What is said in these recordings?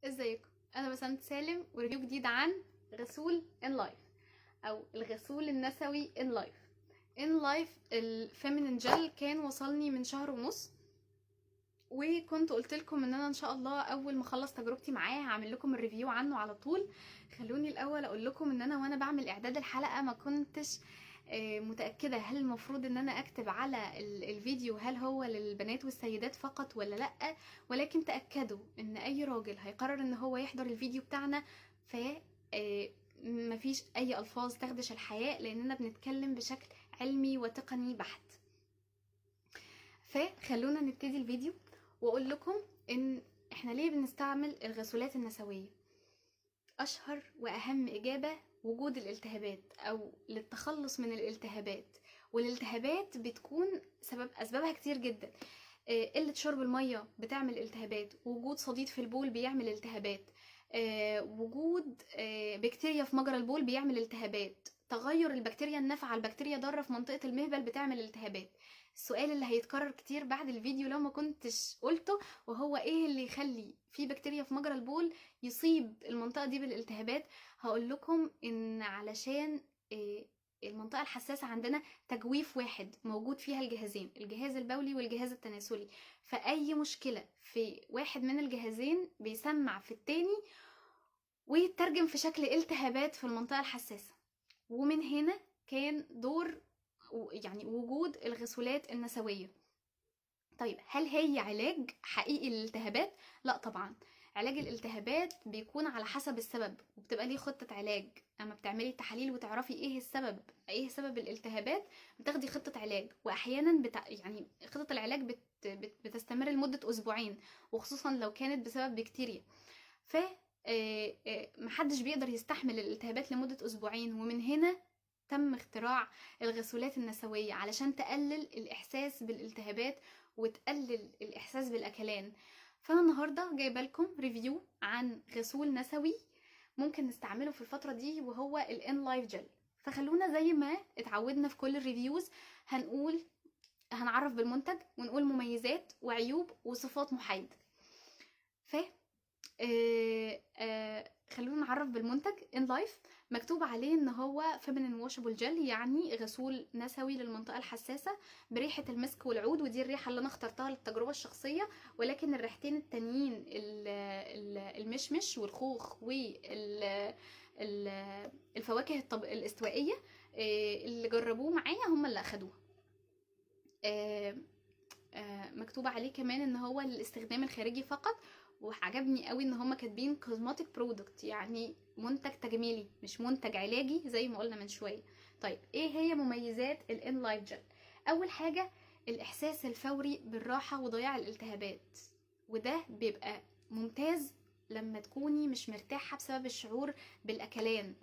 ازيكم؟ انا بسنت سالم وريفيو جديد عن غسول ان لايف او الغسول النسوي ان لايف. ان لايف الفيمينين جل كان وصلني من شهر ونص، وكنت قلت لكم ان انا ان شاء الله اول ما اخلص تجربتي معاه هعمل لكم الريفيو عنه على طول. خلوني الاول اقول لكم ان انا وانا بعمل اعداد الحلقه ما كنتش متاكده هل المفروض ان انا اكتب على الفيديو هل هو للبنات والسيدات فقط ولا لا، ولكن تاكدوا ان اي راجل هيقرر ان هو يحضر الفيديو بتاعنا ف مفيش اي الفاظ تخدش الحياء، لاننا بنتكلم بشكل علمي وتقني بحت. فخلونا نبتدي الفيديو واقول لكم ان احنا ليه بنستعمل الغسولات النسويه. اشهر واهم اجابه وجود الالتهابات او للتخلص من الالتهابات، والالتهابات بتكون اسبابها كتير جدا. قله شرب الميه بتعمل التهابات، وجود صديد في البول بيعمل التهابات، وجود بكتيريا في مجرى البول بيعمل التهابات، تغير البكتيريا النافعه لبكتيريا ضاره في منطقه المهبل بتعمل التهابات. السؤال اللي هيتكرر كتير بعد الفيديو لو ما كنتش قلته، وهو ايه اللي يخلي في بكتيريا في مجرى البول يصيب المنطقة دي بالالتهابات؟ هقول لكم ان علشان المنطقة الحساسة عندنا تجويف واحد موجود فيها الجهازين، الجهاز البولي والجهاز التناسلي، فأي مشكلة في واحد من الجهازين بيسمع في التاني ويترجم في شكل التهابات في المنطقة الحساسة. ومن هنا كان دور يعني وجود الغسولات النسوية. طيب هل هي علاج حقيقي للالتهابات؟ لا طبعا. علاج الالتهابات بيكون على حسب السبب، وبتبقى ليه خطة علاج. اما بتعملي تحاليل وتعرفي ايه السبب، ايه سبب الالتهابات، بتاخدي خطة علاج. واحيانا يعني خطة العلاج بتستمر لمدة اسبوعين، وخصوصا لو كانت بسبب بكتيريا. ف محدش بيقدر يستحمل الالتهابات لمدة اسبوعين، ومن هنا تم اختراع الغسولات النسوية علشان تقلل الإحساس بالالتهابات وتقلل الإحساس بالأكلان. فأنا النهاردة جايبه لكم ريفيو عن غسول نسوي ممكن نستعمله في الفترة دي، وهو الان لايف جل. فخلونا زي ما اتعودنا في كل الريفيوز هنعرف بالمنتج ونقول مميزات وعيوب وصفات محايدة. خلونا نعرف بالمنتج. ان لايف مكتوب عليه ان هو فيمينين واشبل جل، يعني غسول نسوي للمنطقه الحساسه بريحه المسك والعود، ودي الريحه اللي انا اخترتها للتجربه الشخصيه. ولكن الريحتين التانيين المشمش والخوخ والفواكه الاستوائيه اللي جربوه معايا هم اللي اخدوها. مكتوب عليه كمان ان هو للاستخدام الخارجي فقط، وعجبني قوي ان هما كاتبين كوزماتيك برودكت، يعني منتج تجميلي مش منتج علاجي زي ما قلنا من شويه. طيب ايه هي مميزات الان لايف جل؟ اول حاجه الاحساس الفوري بالراحه وضياع الالتهابات، وده بيبقى ممتاز لما تكوني مش مرتاحه بسبب الشعور بالاكلان،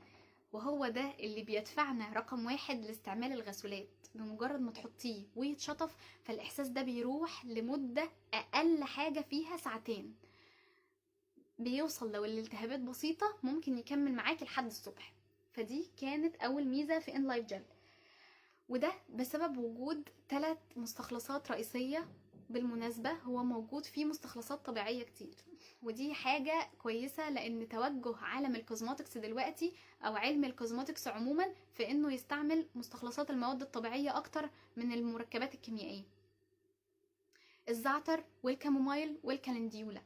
وهو ده اللي بيدفعنا رقم واحد لاستعمال الغسولات. بمجرد ما تحطيه ويتشطف فالإحساس ده بيروح لمدة أقل حاجة فيها ساعتين، بيوصل لو الالتهابات بسيطة ممكن يكمل معاكي لحد الصبح. فدي كانت أول ميزة في ان لايف جل، وده بسبب وجود 3 مستخلصات رئيسية. بالمناسبة هو موجود فيه مستخلصات طبيعية كتير، ودي حاجة كويسة لأن توجه عالم الكوزماتكس دلوقتي أو علم الكوزماتكس عموما في إنه يستعمل مستخلصات المواد الطبيعية أكتر من المركبات الكيميائية. الزعتر والكامومايل والكالنديولا.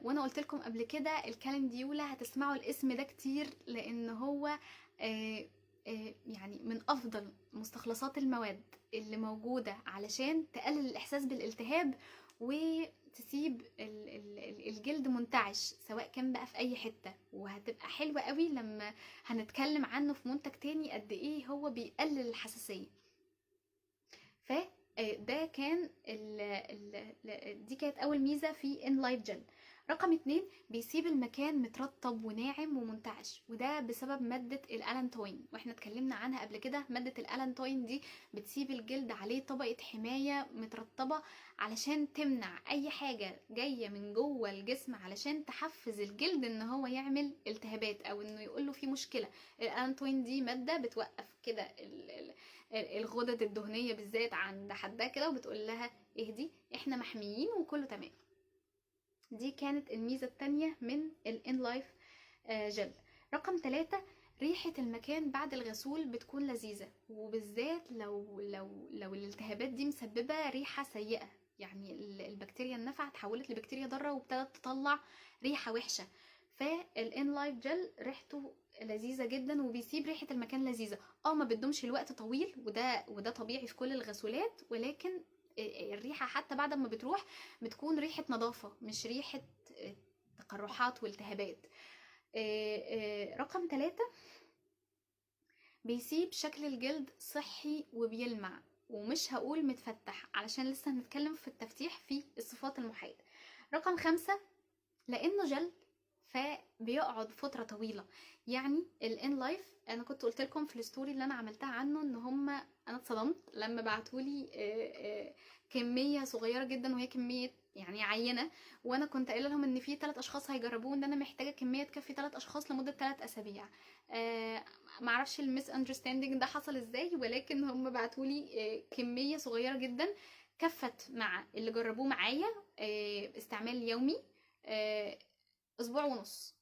وانا قلت لكم قبل كده الكالنديولا هتسمعوا الاسم ده كتير لان هو يعني من افضل مستخلصات المواد اللي موجودة علشان تقلل الاحساس بالالتهاب وتسيب الجلد منتعش، سواء كان بقى في اي حتة. وهتبقى حلوة قوي لما هنتكلم عنه في منتج تاني قد ايه هو بيقلل الحساسية. ده كان دي كانت اول ميزة في ان لايف جل. رقم 2 بيسيب المكان مترطب وناعم ومنتعش، وده بسبب مادة الالانتوين، واحنا اتكلمنا عنها قبل كده. مادة الالانتوين دي بتسيب الجلد عليه طبقة حماية مترطبة علشان تمنع اي حاجة جاية من جوه الجسم علشان تحفز الجلد ان هو يعمل التهابات او انه يقوله في مشكلة. الالانتوين دي مادة بتوقف كده الغدد الدهنية بالذات عند حدها كده، وبتقول لها اهدي احنا محميين وكله تمام. دي كانت الميزة التانية من الان لايف جل. رقم 3، ريحة المكان بعد الغسول بتكون لذيذة، وبالذات لو الالتهابات دي مسببة ريحة سيئة، يعني البكتيريا النافعة اتحولت لبكتيريا ضارة وابتدت تطلع ريحة وحشة. فالان لايف جل ريحته لذيذة جدا وبيسيب ريحة المكان لذيذة. ما بتدومش الوقت طويل، وده طبيعي في كل الغسولات، ولكن الريحة حتى بعد ما بتروح بتكون ريحة نظافة، مش ريحة تقرحات والتهابات. رقم 3، بيسيب شكل الجلد صحي وبيلمع، ومش هقول متفتح علشان لسه هنتكلم في التفتيح في الصفات المحايدة. رقم 5، لانه جل فبيقعد فترة طويلة. يعني الان لايف انا كنت قلت لكم في الستوري اللي انا عملتها عنه ان انا اتصدمت لما بعتولي كمية صغيرة جدا، وهي كمية يعني عينة، وانا كنت قايله لهم ان في 3 اشخاص هيجربوه، ان انا محتاجة كمية تكفي 3 اشخاص لمدة 3 اسابيع. معرفش الميس اندرستاندينج ده حصل ازاي، ولكن هم بعتولي كمية صغيرة جدا كفت مع اللي جربوه معايا استعمال يومي اسبوع ونص،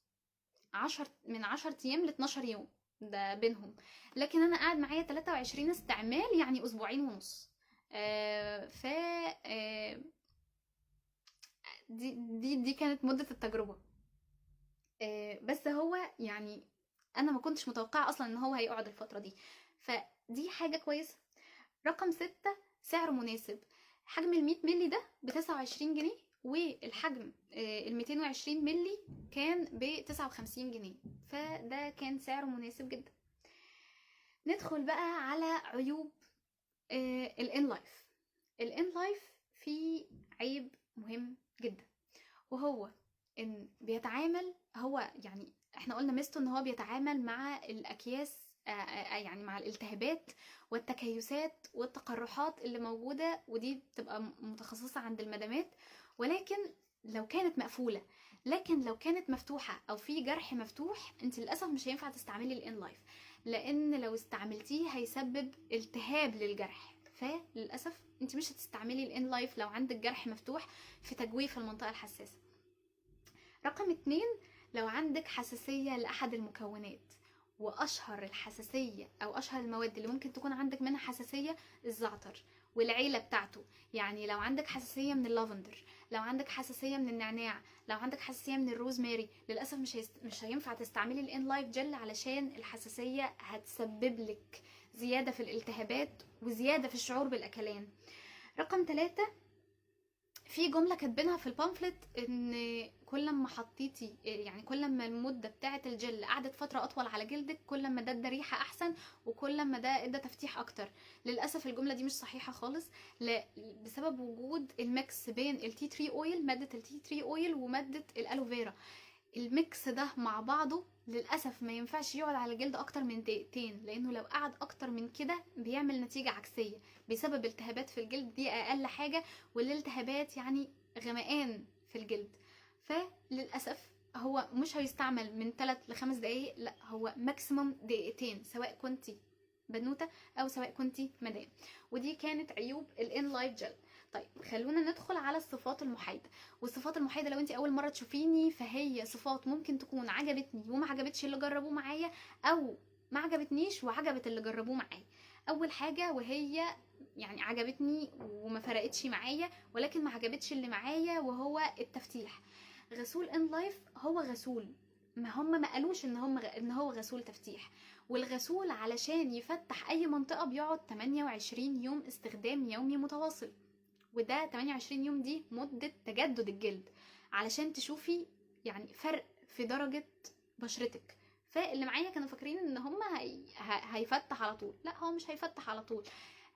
من 10 ايام ل 12 يوم ده بينهم. لكن انا قاعد معايا 23 استعمال، يعني اسبوعين ونص. ف دي كانت مدة التجربة. بس هو يعني انا ما كنتش متوقعة اصلا ان هو هيقعد الفترة دي، فدي حاجة كويسة. رقم 6، سعر مناسب. حجم ال 100 مللي ده ب 29 جنيه، والحجم ال 220 مللي كان ب 59 جنيه، فده كان سعره مناسب جدا. ندخل بقى على عيوب الان لايف. الان لايف فيه عيب مهم جدا، وهو ان بيتعامل، هو يعني احنا قلنا ميزته ان هو بيتعامل مع الاكياس، يعني مع الالتهابات والتكيسات والتقرحات اللي موجودة، ودي بتبقى متخصصة عند المدامات، ولكن لو كانت مقفولة. لكن لو كانت مفتوحة او في جرح مفتوح، انت للأسف مش هينفع تستعملي الان لايف، لان لو استعملتيه هيسبب التهاب للجرح، فللأسف انت مش هتستعملي الان لايف لو عندك جرح مفتوح في تجويف المنطقة الحساسة. رقم 2، لو عندك حساسية لأحد المكونات، وأشهر الحساسية أو أشهر المواد اللي ممكن تكون عندك منها حساسية الزعتر والعيلة بتاعته. يعني لو عندك حساسية من اللافندر، لو عندك حساسية من النعناع، لو عندك حساسية من الروزماري، للأسف مش هينفع تستعملي الان لايف جل، علشان الحساسية هتسبب لك زيادة في الالتهابات وزيادة في الشعور بالأكلان. رقم 3، في جملة كاتبينها في البامفلت ان كل ما حطيتي، يعني كل ما المدة بتاعة الجل قعدت فترة اطول على جلدك، كل ما ده ادى ريحة احسن، وكل ما ده ادى تفتيح اكتر. للأسف الجملة دي مش صحيحة خالص، بسبب وجود الميكس بين التي تري اويل، مادة التي تري اويل ومادة الالوفيرا. الميكس ده مع بعضه للأسف ما ينفعش يقعد على الجلد أكتر من دقيقتين، لأنه لو قعد أكتر من كده بيعمل نتيجة عكسية بسبب التهابات في الجلد. دي أقل حاجة، والالتهابات يعني غمقان في الجلد. فللأسف هو مش هيستعمل من 3 ل 5 دقايق، لا هو ماكسيموم دقيقتين، سواء كنتي بنوتة أو سواء كنتي مدام. ودي كانت عيوب الان لايف جل. طيب خلونا ندخل على الصفات المحايدة. والصفات المحايدة لو انت اول مرة تشوفيني، فهي صفات ممكن تكون عجبتني وما عجبتش اللي جربوه معايا، او ما عجبتنيش وعجبت اللي جربوه معايا. اول حاجة وهي يعني عجبتني وما فرقتش معايا، ولكن ما عجبتش اللي معايا، وهو التفتيح. غسول ان لايف هو غسول، ما قالوش ان هو غسول تفتيح. والغسول علشان يفتح اي منطقة بيقعد 28 يوم استخدام يومي متواصل، وده 28 يوم دي مدة تجدد الجلد، علشان تشوفي يعني فرق في درجة بشرتك. فاللي معايا كانوا فاكرين ان هما هيفتح على طول. لا، هو مش هيفتح على طول،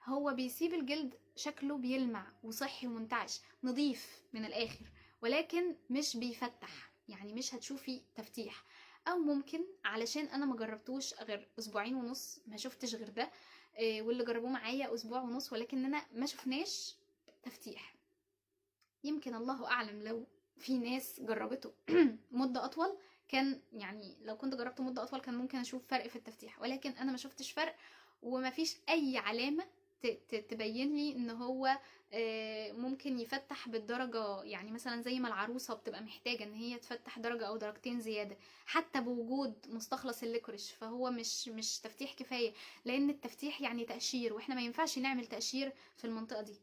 هو بيسيب الجلد شكله بيلمع وصحي ومنتعش نظيف من الاخر، ولكن مش بيفتح، يعني مش هتشوفي تفتيح. او ممكن علشان انا ما جربتوش غير اسبوعين ونص، ما شفتش غير ده، واللي جربوه معايا اسبوع ونص، ولكن انا ما شفناش تفتيح. يمكن الله اعلم لو في ناس جربته مدة اطول، كان يعني لو كنت جربت مدة اطول كان ممكن اشوف فرق في التفتيح، ولكن انا ما شفتش فرق، وما فيش اي علامة تبين لي ان هو ممكن يفتح بالدرجة، يعني مثلا زي ما العروسة بتبقى محتاجة ان هي تفتح درجة او درجتين زيادة حتى بوجود مستخلص الليكوريش، فهو مش تفتيح كفاية، لان التفتيح يعني تقشير، واحنا ما ينفعش نعمل تقشير في المنطقة دي.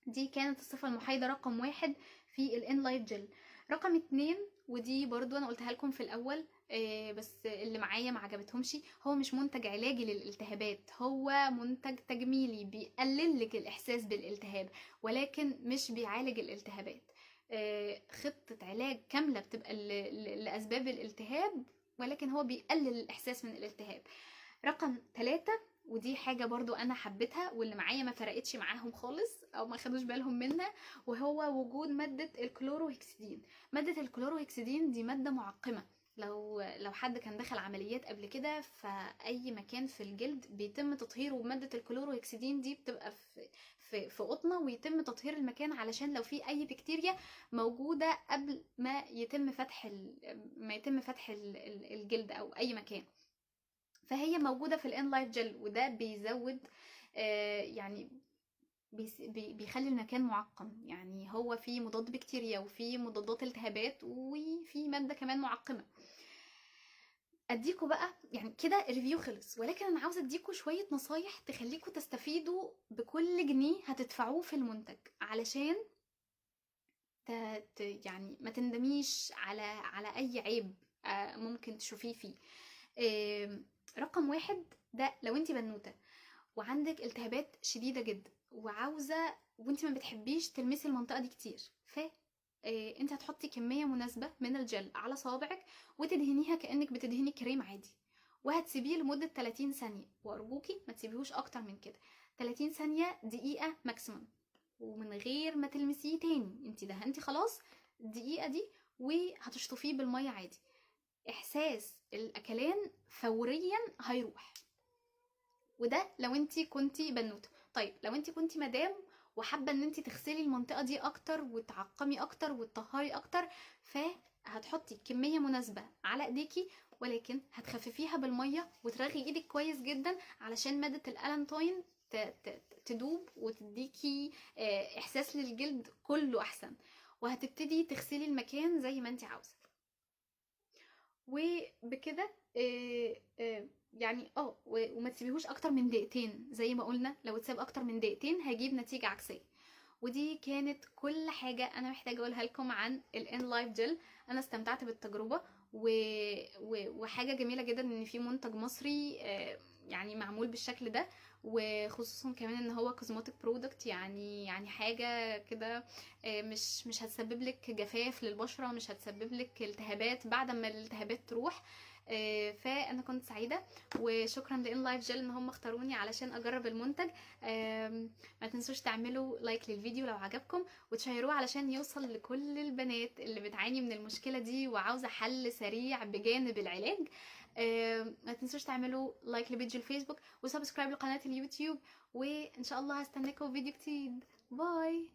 دي كانت الصفة المحايدة رقم 1 في الانلايت جل. رقم 2، ودي برضو انا قلتها لكم في الاول بس اللي معايا ما عجبتهمش، هو مش منتج علاجي للالتهابات، هو منتج تجميلي بيقلل لك الاحساس بالالتهاب ولكن مش بيعالج الالتهابات. خطة علاج كاملة بتبقى لاسباب الالتهاب، ولكن هو بيقلل الاحساس من الالتهاب. رقم 3، ودي حاجة برضو انا حبيتها واللي معايا ما فرقتش معاهم خالص او ما خدوش بالهم منها، وهو وجود مادة الكلوروهكسيدين. مادة الكلوروهكسيدين دي مادة معقمة، لو حد كان دخل عمليات قبل كده، فاي مكان في الجلد بيتم تطهيره بمادة الكلوروهكسيدين دي، بتبقى في قطنة، ويتم تطهير المكان علشان لو في اي بكتيريا موجودة قبل ما يتم فتح الجلد او اي مكان. فهي موجودة في الانلايت جل، وده بيزود يعني بيخلي المكان معقم، يعني هو فيه مضاد بكتيريا وفيه مضادات التهابات وفيه مادة كمان معقمة. اديكوا بقى يعني كده الريفيو خلص، ولكن انا عاوزه اديكوا شويه نصايح تخليكوا تستفيدوا بكل جنيه هتدفعوه في المنتج، علشان يعني ما تندميش على اي عيب ممكن تشوفيه فيه. رقم 1، ده لو انت بنوته وعندك التهابات شديده جدا وانت ما بتحبيش تلمسي المنطقه دي كتير، انت هتحطي كميه مناسبه من الجل على صوابعك وتدهنيها كانك بتدهني كريم عادي، وهتسيبيه لمده 30 ثانيه، وارجوكي ما تسيبيهوش اكتر من كده. 30 ثانيه، دقيقه ماكسيمم، ومن غير ما تلمسيه تاني، انت دهنتي خلاص الدقيقه دي، وهتشطفيه بالميه عادي. احساس الاكلان فوريا هيروح، وده لو انت كنتي بنوته. طيب لو انت كنتي مدام وحابه ان انت تغسلي المنطقه دي اكتر وتعقمي اكتر وتطهري اكتر، فهتحطي كميه مناسبه على ايديكي، ولكن هتخففيها بالميه وترغي ايدك كويس جدا علشان ماده الالانتوين تدوب وتديكي احساس للجلد كله احسن، وهتبتدي تغسلي المكان زي ما انت عاوزه. وبكده يعني وما تسيبيهوش اكتر من دقيقتين، زي ما قلنا لو اتساب اكتر من دقيقتين هيجيب نتيجة عكسية. ودي كانت كل حاجة انا محتاجة اقولها لكم عن الانلايف جل. انا استمتعت بالتجربة وحاجة جميلة جدا ان في منتج مصري يعني معمول بالشكل ده، وخصوصا كمان ان هو كوزموتيك برودكت، يعني حاجه كده مش هتسبب لك جفاف للبشره، مش هتسبب لك التهابات بعد ما الالتهابات تروح. فانا كنت سعيده، وشكرا لان لايف جل ان هم اختاروني علشان اجرب المنتج. ما تنسوش تعملوا لايك للفيديو لو عجبكم، وتشيروه علشان يوصل لكل البنات اللي بتعاني من المشكله دي وعاوزه حل سريع بجانب العلاج. ما تنسوش تعملوا لايك لبيج الفيسبوك وسبسكرايب لقناه اليوتيوب، وان شاء الله هستناكم في فيديو جديد. باي.